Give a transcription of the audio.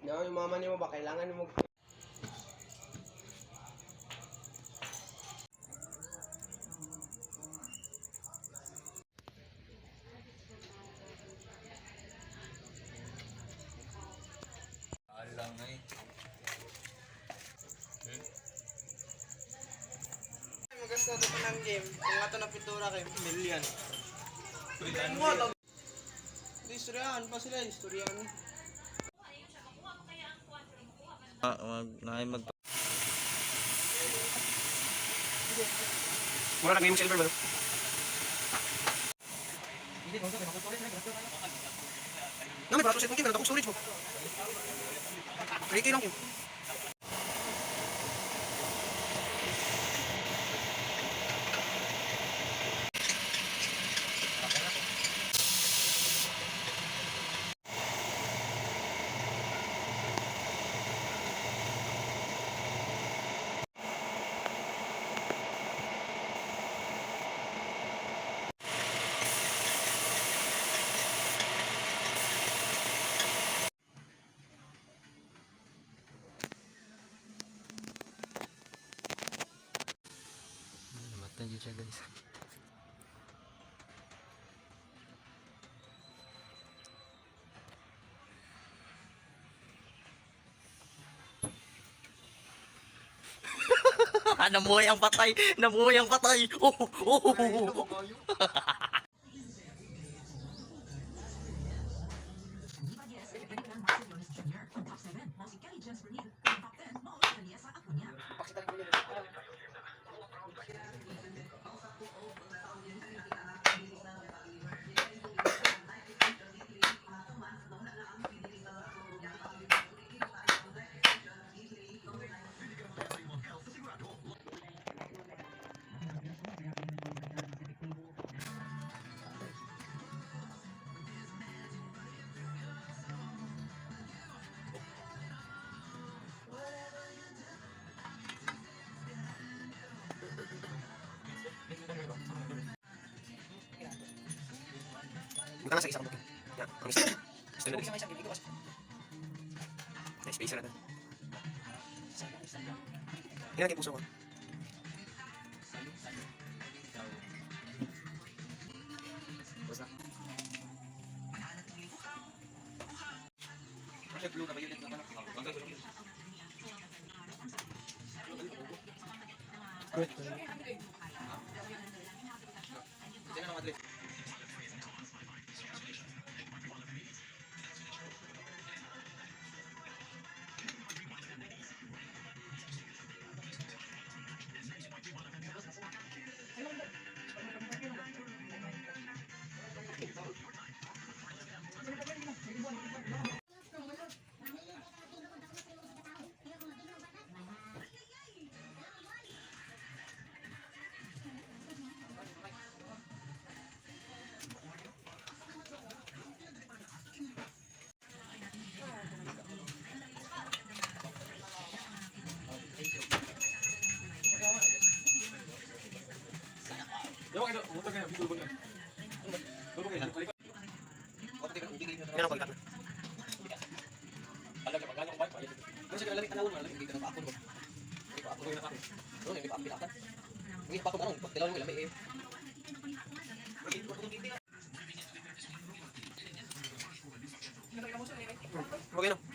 No, yung mama niyo ba kailangan mo alang ay. Magasta to ng game. Kung ato na pintura kay million. Istoryahan pa sila, istoryahan. Mag Mura na game silver ba? May barato set mo game, akong storage mo. 3K lang yun. namatay dyan siya guys. Namuhay ang patay! Namuhay ang patay! Bukan sa isang bukid. Yan, ang isa. Gusto na din. May spacer na din. Yan ang puso ko. Basta. Masya blue na ba yun? Good. Tingnan naman madali. Okay na.